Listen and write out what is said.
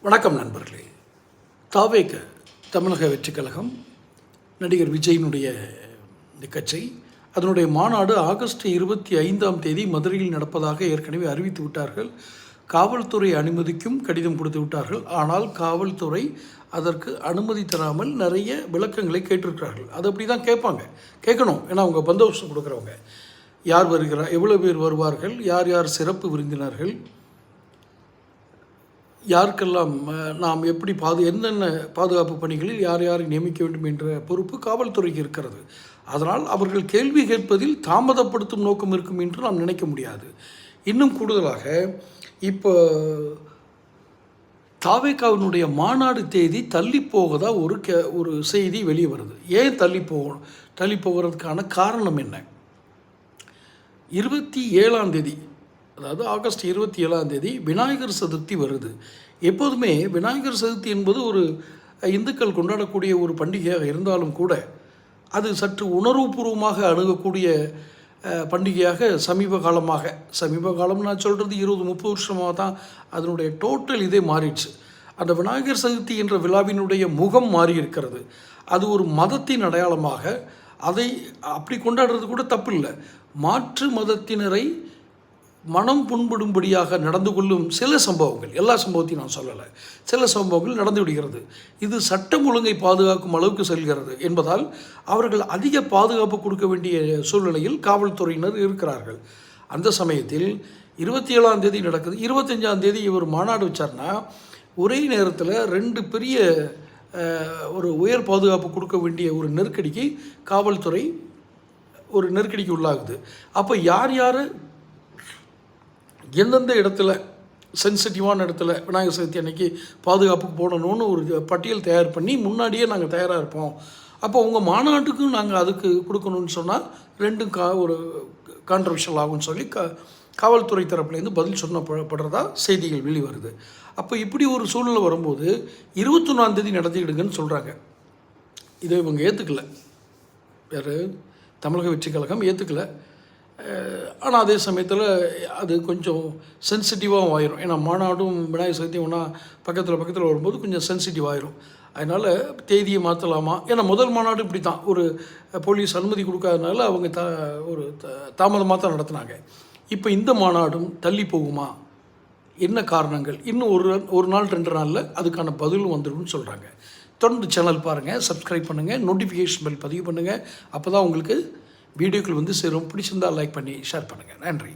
வணக்கம் நண்பர்களே. தாவேக தமிழக வெற்றிக் கழகம் நடிகர் விஜயினுடைய கட்சி அதனுடைய மாநாடு ஆகஸ்ட் 25 மதுரையில் நடப்பதாக ஏற்கனவே அறிவித்து விட்டார்கள். காவல்துறை அனுமதிக்கும் கடிதம் கொடுத்து விட்டார்கள். ஆனால் காவல்துறை அதற்கு அனுமதி தராமல் நிறைய விளக்கங்களை கேட்டிருக்கிறார்கள். அது அப்படி தான் கேட்கணும். ஏன்னா அவங்க பந்தோபஸ்து கொடுக்குறவங்க யார் வருகிறார், எவ்வளோ பேர் வருவார்கள், யார் யார் சிறப்பு விருந்தினர்கள், யாருக்கெல்லாம் நாம் எப்படி என்னென்ன பாதுகாப்பு பணிகளில் யார் யாரை நியமிக்க வேண்டும் என்ற பொறுப்பு காவல்துறைக்கு இருக்கிறது. அதனால் அவர்கள் கேள்வி கேட்பதில் தாமதப்படுத்தும் நோக்கம் இருக்கும் என்று நாம் நினைக்க முடியாது. இன்னும் கூடுதலாக இப்போ தாவேகாவினுடைய மாநாடு தேதி தள்ளி போவதா ஒரு செய்தி வெளியே வருது. ஏன் தள்ளி போகிறதுக்கான காரணம் என்ன? 27 அதாவது ஆகஸ்ட் 27 விநாயகர் சதுர்த்தி வருது. எப்போதுமே விநாயகர் சதுர்த்தி என்பது ஒரு இந்துக்கள் கொண்டாடக்கூடிய ஒரு பண்டிகையாக இருந்தாலும் கூட அது சற்று உணர்வுபூர்வமாக அணுகக்கூடிய பண்டிகையாக சமீப காலம் நான் சொல்கிறது 20-30 வருஷமாக தான் அதனுடைய டோட்டல் இதே மாறிடுச்சு. அந்த விநாயகர் சதுர்த்தி என்ற விழாவினுடைய முகம் மாறி இருக்கிறது. அது ஒரு மதத்தின் அடையாளமாக அதை அப்படி கொண்டாடுறது கூட தப்பு இல்லை. மாற்று மதத்தினரை மனம் புண்படும்படியாக நடந்து கொள்ளும் சில சம்பவங்கள், எல்லா சம்பவத்தையும் நான் சொல்லலை, சில சம்பவங்கள் நடந்து விடுகிறது. இது சட்டம் ஒழுங்கை பாதுகாக்கும் அளவுக்கு செல்கிறது என்பதால் அவர்கள் அதிக பாதுகாப்பு கொடுக்க வேண்டிய சூழ்நிலையில் காவல்துறையினர் இருக்கிறார்கள். அந்த சமயத்தில் 27 நடக்குது. 25 இவர் மாநாடு வச்சார்னா ஒரே நேரத்தில் 2 பெரிய ஒரு உயர் பாதுகாப்பு கொடுக்க வேண்டிய ஒரு நெருக்கடிக்கு காவல்துறை உள்ளாகுது. அப்போ யார் எந்தெந்த இடத்துல சென்சிட்டிவான இடத்துல விநாயகர் சதுர்த்தி அன்னைக்கு பாதுகாப்புக்கு போடணும்னு ஒரு பட்டியல் தயார் பண்ணி முன்னாடியே நாங்கள் தயாராக இருப்போம். அப்போ உங்கள் மாநாட்டுக்கும் நாங்கள் அதுக்கு கொடுக்கணும்னு சொன்னால் ரெண்டும் ஒரு கான்ட்ரவர்ஷியல் ஆகும்னு சொல்லி காவல்துறை தரப்புலேருந்து பதில் சொன்னப்படுறதா செய்திகள் வெளிவருது. அப்போ இப்படி ஒரு சூழ்நிலை வரும்போது 21 நடத்திக்கிடுங்கன்னு சொல்கிறாங்க. இதை இவங்க ஏற்றுக்கல. வேறு தமிழக வெற்றிக் கழகம் ஏற்றுக்கலை. ஆனால் அதே சமயத்தில் அது கொஞ்சம் சென்சிட்டிவாகவும் ஆயிரும். ஏன்னா மாநாடும் விநாயகர் சதுர்த்தி ஒன்றா பக்கத்தில் வரும்போது கொஞ்சம் சென்சிட்டிவ் ஆயிரும். அதனால் தேதியை மாற்றலாமா? ஏன்னா முதல் மாநாடு இப்படி தான், ஒரு போலீஸ் அனுமதி கொடுக்காதனால அவங்க தாமதமாக தான் நடத்தினாங்க. இப்போ இந்த மாநாடும் தள்ளி போகுமா? என்ன காரணங்கள்? இன்னும் ஒரு நாள் 2 நாளில் அதுக்கான பதிலும் வந்துடும்னு சொல்கிறாங்க. தொடர்ந்து சேனல் பாருங்கள், சப்ஸ்கிரைப் பண்ணுங்கள், நோட்டிஃபிகேஷன் பெல் பதிவு பண்ணுங்கள். அப்போ தான் உங்களுக்கு வீடியோக்கள் வந்து சேரும். பிடிச்சிருந்தால் லைக் பண்ணி ஷேர் பண்ணுங்கள். நன்றி.